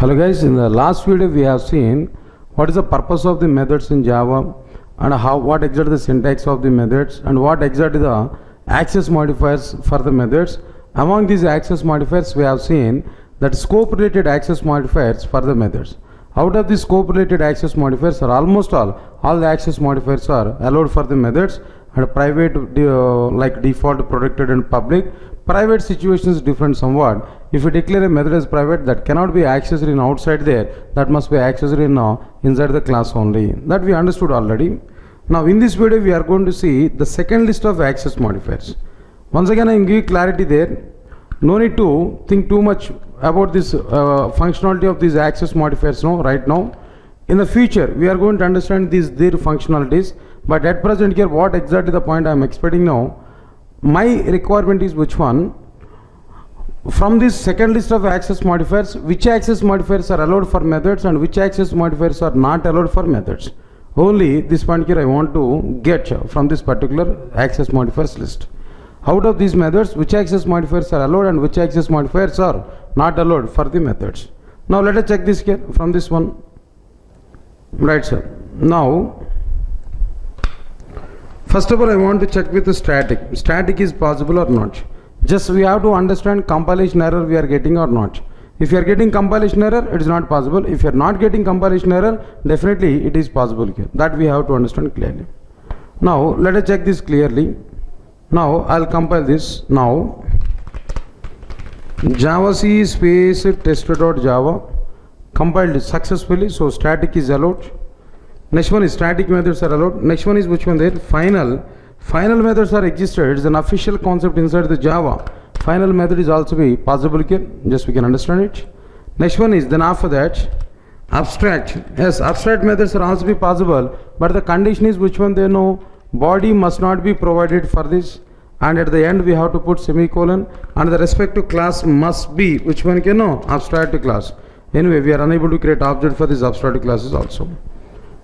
Hello guys, in the last video we have seen what is the purpose of the methods in Java and what exactly the syntax of the methods and what exactly the access modifiers for the methods. Among these access modifiers we have seen that scope related access modifiers for the methods. Out of the scope related access modifiers are almost all the access modifiers are allowed for the methods, and private like default, protected and public. Private situation is different somewhat. If you declare a method as private, that cannot be accessed in outside there, that must be accessed in inside the class only. That we understood already. Now in this video we are going to see the second list of access modifiers. Once again I am giving clarity there. No need to think too much about this functionality of these access modifiers right now. In the future we are going to understand their functionalities, but at present here what exactly the point I am expecting now. My requirement is which one? From this second list of access modifiers, which access modifiers are allowed for methods and which access modifiers are not allowed for methods. Only this point here I want to get from this particular access modifiers list. Out of these methods, which access modifiers are allowed and which access modifiers are not allowed for the methods. Now let us check this here from this one. Right, sir. Now first of all I want to check with the static. Static is possible or not. Just we have to understand compilation error we are getting or not. If you are getting compilation error, it is not possible. If you are not getting compilation error, definitely it is possible here. That we have to understand clearly. Now let us check this clearly. Now I'll compile this. Now javac space test.java compiled successfully. So static is allowed. Next one is static methods are allowed. Next one is which one there? Final methods are existed. It's an official concept inside the Java. Final method is also be possible here. Just we can understand it. Next one is then after that abstract. Yes, abstract methods are also be possible, but the condition is which one they know. Body must not be provided for this, and at the end we have to put semicolon, and the respective class must be which one can know? Abstract class. Anyway, we are unable to create object for these abstract classes also.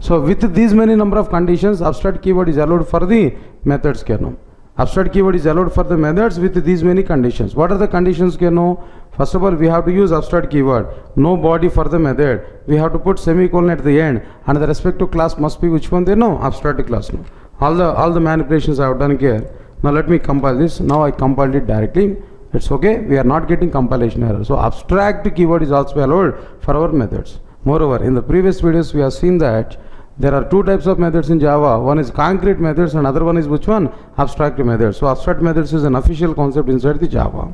So with these many number of conditions, abstract keyword is allowed for the methods kernel. Abstract keyword is allowed for the methods with these many conditions. What are the conditions kernel? First of all, we have to use abstract keyword. No body for the method. We have to put semicolon at the end, and the respective class must be which one they know? Abstract class. No. All the manipulations I have done here. Now let me compile this. Now I compiled it directly. It's okay. We are not getting compilation error. So abstract keyword is also allowed for our methods. Moreover, in the previous videos we have seen that there are two types of methods in Java. One is concrete methods and other one is which one? Abstract methods. So abstract methods is an official concept inside the Java.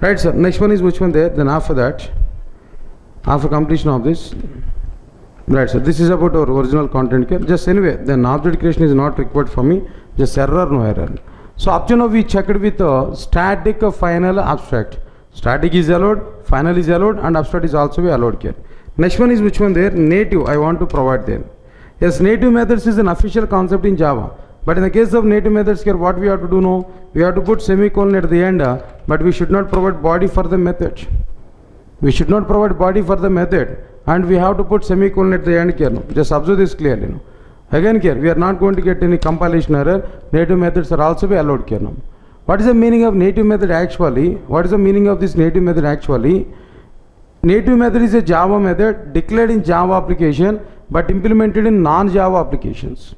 Right, sir. Next one is which one there? Then after that, after completion of this, right, sir. This is about our original content here. Just anyway, then object creation is not required for me. Just error, no error. So up to now we checked with static, final, abstract. Static is allowed, final is allowed, and abstract is also be allowed here. Next one is which one there? Native. I want to provide there. Yes, native methods is an official concept in Java. But in the case of native methods here, what we have to do now? We have to put semicolon at the end, but we should not provide body for the method. We should not provide body for the method, and we have to put semicolon at the end here. No? Just observe this clearly. No? Again here, we are not going to get any compilation error. Native methods are also be allowed here. No? What is the meaning of native method actually? What is the meaning of this native method actually? Native method is a Java method declared in Java application, but implemented in non-Java applications.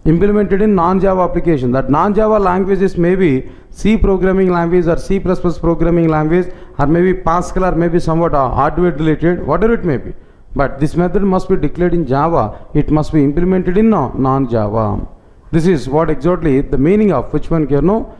Implemented in non-Java application. That non-Java languages may be C programming language or C++ programming language, or maybe Pascal, or maybe somewhat hardware related, whatever it may be. But this method must be declared in Java. It must be implemented in non-Java. This is what exactly the meaning of which one here, no?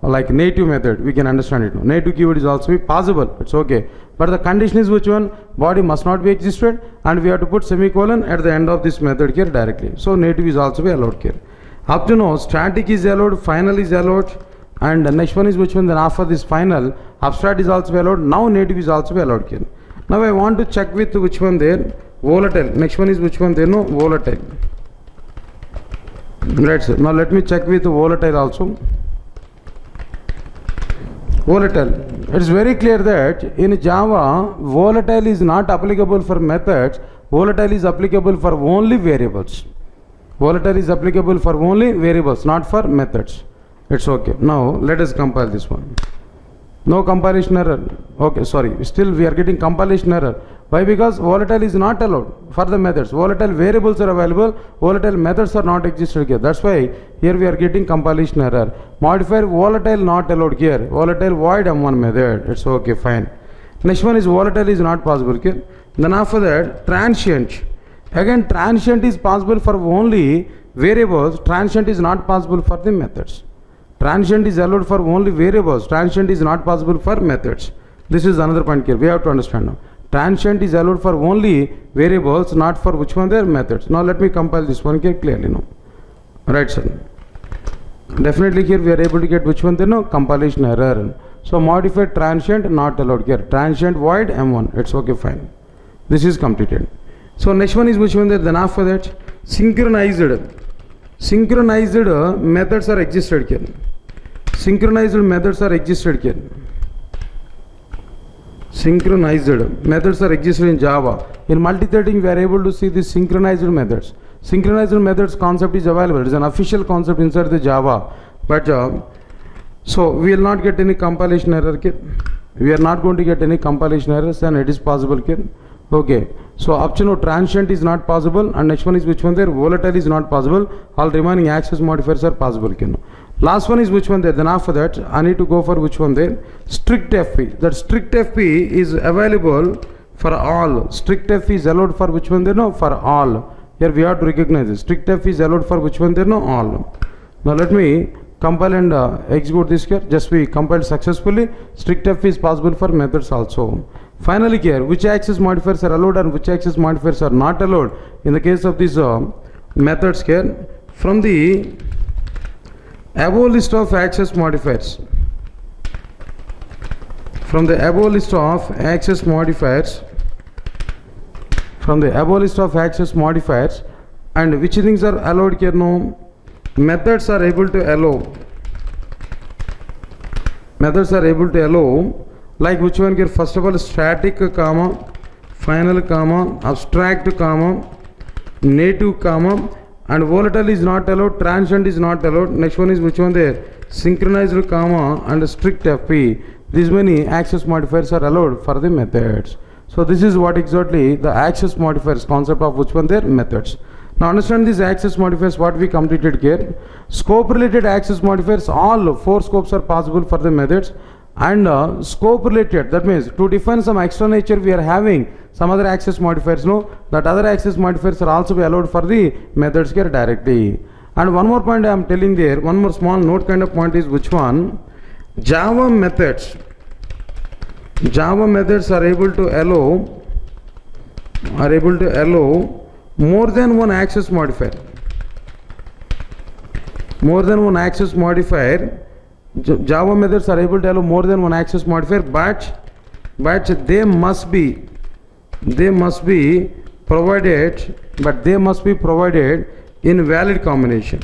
Like native method, we can understand it. No? Native keyword is also be possible. It's okay. But the condition is which one? Body must not be existed, and we have to put semicolon at the end of this method here directly. So native is also be allowed here. Up to now, static is allowed, final is allowed, and the next one is which one? Then after this final, abstract is also allowed. Now native is also be allowed here. Now I want to check with which one there? Volatile. Next one is which one there? No, volatile. Right, sir. Now let me check with volatile also. Volatile. It is very clear that in Java, volatile is not applicable for methods. Volatile is applicable for only variables. Volatile is applicable for only variables, not for methods. It's okay. Now let us compile this one. No compilation error. Okay, sorry. Still we are getting compilation error. Why? Because volatile is not allowed for the methods. Volatile variables are available. Volatile methods are not existed here. That's why here we are getting compilation error. Modifier volatile not allowed here. Volatile void M1 method. It's okay, fine. Next one is volatile is not possible here. Then after that, transient. Again, transient is possible for only variables. Transient is not possible for the methods. Transient is allowed for only variables. Transient is not possible for methods. This is another point here. We have to understand now. Transient is allowed for only variables, not for which one their methods. Now let me compile this one here clearly now. Right, sir. Definitely here we are able to get which one there, no compilation error. So modified transient not allowed here. Transient void M1. It's okay, fine. This is completed. So next one is which one there. Then after that, synchronized. Synchronized methods are existed here. Synchronized methods are existed here. Synchronized methods are existed in Java. In multithreading, we are able to see the synchronized methods. Synchronized methods concept is available. It is an official concept inside the Java. But so we will not get any compilation error here. We are not going to get any compilation errors, and it is possible here. Okay. So up to now transient is not possible, and next one is which one there? Volatile is not possible. All remaining access modifiers are possible here. Last one is which one there? Then after that, I need to go for which one there? Strict FP. That strict FP is available for all. Strict FP is allowed for which one there? No, for all. Here we have to recognize this. Strict FP is allowed for which one there? No, all. Now let me compile and execute this here. Just we compiled successfully. Strict FP is possible for methods also. Finally here, which access modifiers are allowed and which access modifiers are not allowed in the case of these methods here. From the above list of access modifiers, from the above list of access modifiers, from the above list of access modifiers, and which things are allowed here? No, methods are able to allow. Methods are able to allow. Like which one here? First of all, static comma, final comma, abstract comma, native comma, and volatile is not allowed, transient is not allowed. Next one is which one there? Synchronized comma and strict FP. These many access modifiers are allowed for the methods. So this is what exactly the access modifiers concept of which one there? Methods. Now understand these access modifiers what we completed here. Scope related access modifiers, all 4 scopes are possible for the methods. And scope related, that means to define some extra nature we are having some other access modifiers, no, that other access modifiers are also be allowed for the methods here directly. And one more point I am telling there, one more small note kind of point is which one? Java methods. Java methods are able to allow more than one access modifier. More than one access modifier. Java methods are able to allow more than one access modifier, but they must be provided, in valid combination.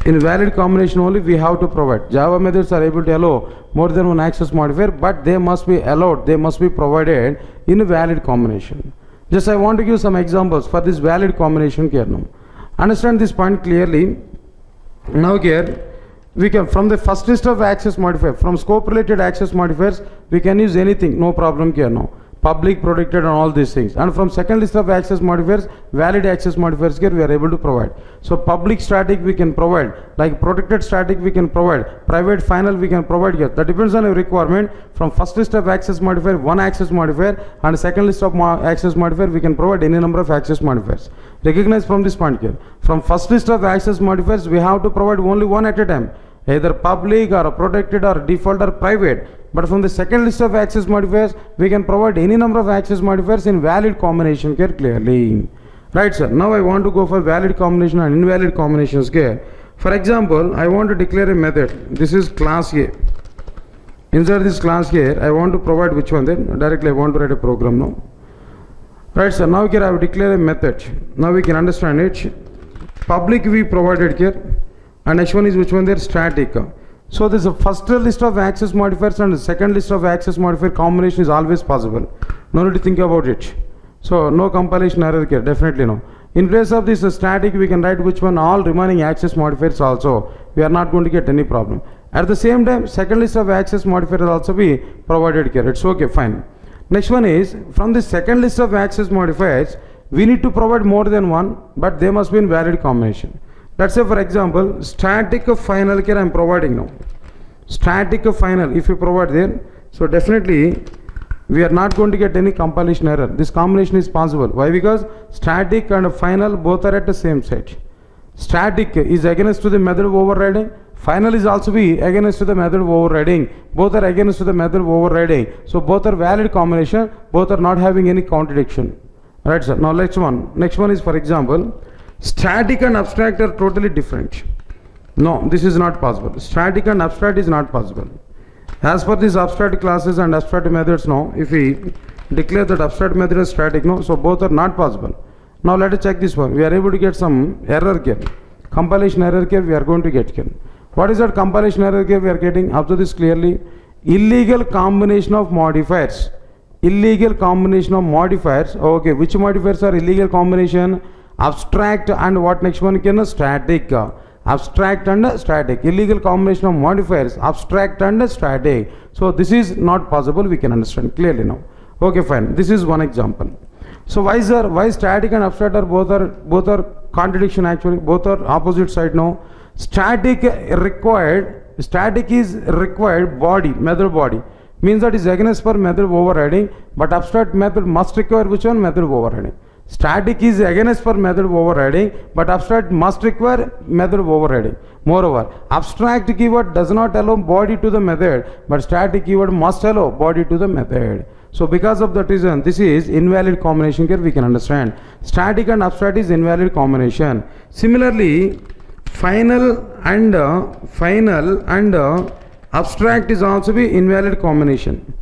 In valid combination only we have to provide. Java methods are able to allow more than one access modifier, but they must be provided in valid combination. Just I want to give some examples for this valid combination here now. Understand this point clearly. Now here we can, from the first list of access modifier, from scope related access modifiers, we can use anything, no problem here now. Public, protected and all these things. And from second list of access modifiers, valid access modifiers here we are able to provide. So public static we can provide, like protected static we can provide, private final we can provide here. That depends on your requirement. From first list of access modifier, one access modifier, and second list of access modifier we can provide any number of access modifiers. Recognize from this point here. From first list of access modifiers we have to provide only one at a time, either public or protected or default or private. But from the second list of access modifiers we can provide any number of access modifiers in valid combination here clearly. Right, sir. Now I want to go for valid combination and invalid combinations here. For example, I want to declare a method. This is class A. Inside this class here I want to provide which one then? Directly I want to write a program now. Right, sir. Now here I will declare a method. Now we can understand it. Public we provided here, and next one is which one there? Static. So this is a first list of access modifiers and the second list of access modifier combination is always possible. No need to think about it. So no compilation error here, definitely no. In place of this static we can write which one? All remaining access modifiers also. We are not going to get any problem. At the same time, second list of access modifier will also be provided here. It's okay, fine. Next one is, from the second list of access modifiers, we need to provide more than one, but they must be in valid combination. Let's say, for example, static final here I am providing now. Static final, if you provide there, so definitely we are not going to get any compilation error. This combination is possible. Why? Because static and final both are at the same site. Static is against to the method of overriding. Final is also be against to the method of overriding. Both are against to the method of overriding. So both are valid combination. Both are not having any contradiction. Right, sir. Now next one. Next one is, for example, static and abstract are totally different. No, this is not possible. Static and abstract is not possible. As per these abstract classes and abstract methods, no, if we declare that abstract method is static, no, so both are not possible. Now let us check this one. We are able to get some error here. Compilation error here we are going to get here. What is that compilation error here we are getting? Observe this clearly. Illegal combination of modifiers. Illegal combination of modifiers. Okay, which modifiers are illegal combination? Abstract and what next one can? Static. Abstract and static. Illegal combination of modifiers, abstract and static. So this is not possible, we can understand clearly now. Okay, fine. This is one example. So why static and abstract are both are contradiction actually, both are opposite side now. Static is required body, method body. Means that is against for method of overriding, but abstract method must require which one? Method of overriding. Static is against for method of overriding, but abstract must require method of overriding. Moreover, abstract keyword does not allow body to the method, but static keyword must allow body to the method. So because of that reason, this is invalid combination here we can understand. Static and abstract is invalid combination. Similarly, final and abstract is also be invalid combination.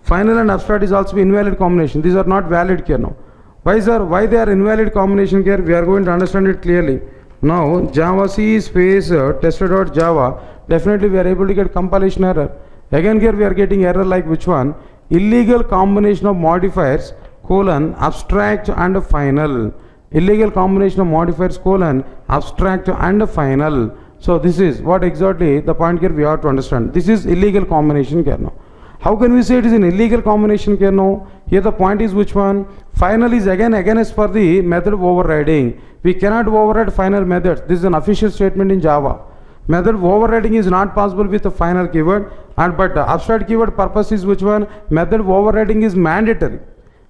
Final and abstract is also be invalid combination. These are not valid here now. Why they are invalid combination here? We are going to understand it clearly. Now Java C space tester.java, definitely we are able to get compilation error. Again here we are getting error like which one? Illegal combination of modifiers colon abstract and final. Illegal combination of modifiers colon abstract and final. So this is what exactly the point here we have to understand. This is illegal combination here now. How can we say it is an illegal combination here now? Here the point is which one? Final is again against for the method of overriding. We cannot override final methods. This is an official statement in Java. Method of overriding is not possible with the final keyword, but abstract keyword purpose is which one? Method of overriding is mandatory.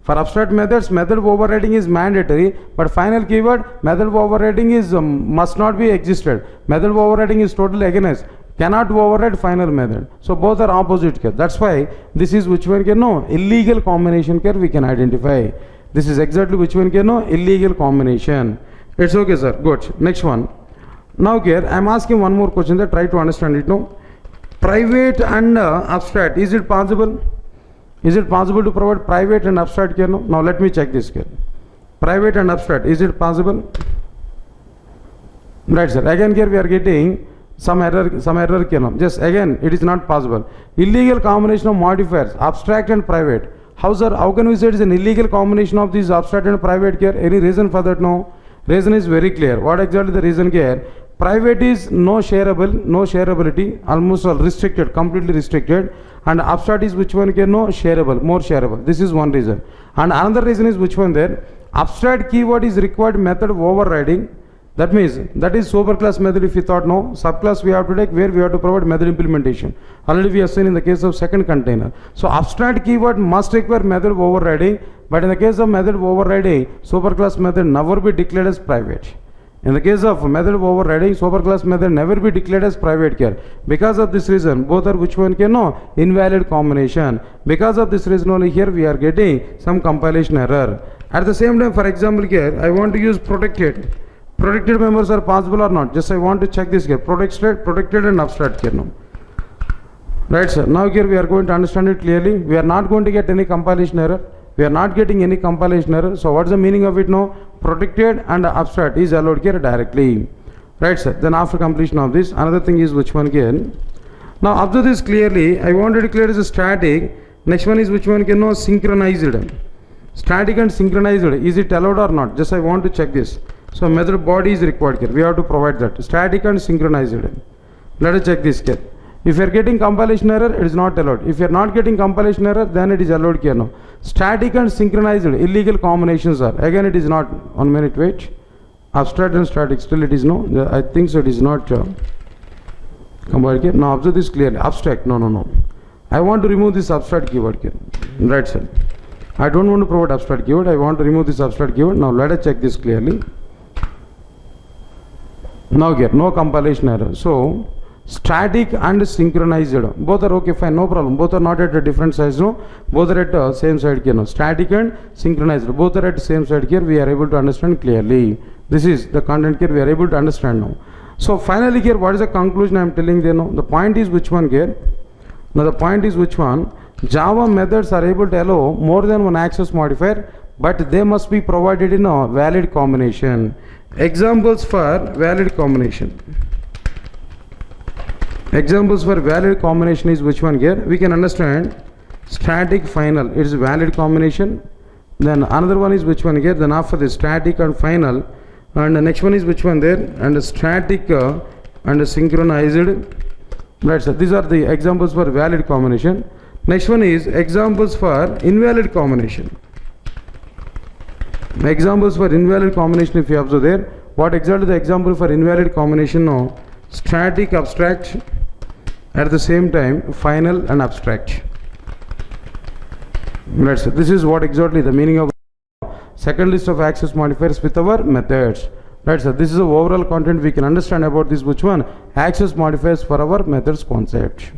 For abstract methods, method of overriding is mandatory, but final keyword, method of overriding is must not be existed. Method of overriding is totally against. Cannot override final method. So both are opposite here. That's why this is which one can know? Illegal combination here we can identify. This is exactly which one can know? Illegal combination. It's okay, sir. Good. Next one. Now here I am asking one more question that try to understand it now. Private and abstract. Is it possible? Is it possible to provide private and abstract here now? Now let me check this here. Private and abstract. Is it possible? Right, sir. Again here we are getting some error here now. Just again it is not possible. Illegal combination of modifiers, abstract and private. How, sir? How can we say it is an illegal combination of these abstract and private here? Any reason for that? No. Reason is very clear. What exactly the reason here? Private is no shareability, almost all restricted, completely restricted, and abstract is which one can no shareable, more shareable. This is one reason. And another reason is which one there? Abstract keyword is required method of overriding. That means that is superclass method. If you thought no, subclass we have to take where we have to provide method implementation. Already we have seen in the case of second container. So abstract keyword must require method of overriding, but in the case of method of overriding, superclass method never be declared as private. In the case of method of overriding, superclass method never be declared as private here. Because of this reason, both are which one can know? Invalid combination. Because of this reason only here we are getting some compilation error. At the same time, for example here, I want to use protected. Protected members are possible or not? Just I want to check this here. Protected and abstract here now. Right, sir. Now here we are going to understand it clearly. We are not going to get any compilation error. We are not getting any compilation error. So what's the meaning of it now? Protected and abstract is allowed here directly. Right, sir. Then after completion of this, another thing is which one here? Now observe this clearly. I want to declare as a static. Next one is which one can know? Synchronized. Static and synchronized. Is it allowed or not? Just I want to check this. So method body is required here. We have to provide that. Static and synchronized. Let us check this here. If you are getting compilation error, it is not allowed. If you are not getting compilation error, then it is allowed here now. Static and synchronized illegal combinations are, again it is not 1 minute wait. Abstract and static, still it is no. I think so it is not compiled here. Now observe this clearly. Abstract, no. I want to remove this abstract keyword here. Right side. I don't want to provide abstract keyword. I want to remove this abstract keyword. Now let us check this clearly. Now here, no compilation error. So static and synchronized, both are okay, fine, no problem. Both are not at a different size, no. Both are at same side here, no. Static and synchronized, both are at same side here. We are able to understand clearly. This is the content here. We are able to understand now. So finally here, what is the conclusion I am telling there now? The point is which one here? Now the point is which one? Java methods are able to allow more than one access modifier, but they must be provided in a valid combination. Examples for valid combination. Examples for valid combination is which one here? We can understand static final, it is valid combination. Then another one is which one here? Then after the static and final, and the next one is which one there? And static and synchronized. Right, so these are the examples for valid combination. Next one is examples for invalid combination. Examples for invalid combination, if you observe there, what exactly the example for invalid combination now? Static, abstract, at the same time final and abstract. Right, so this is what exactly the meaning of second list of access modifiers with our methods. Right, so this is the overall content we can understand about this which one? Access modifiers for our methods concept.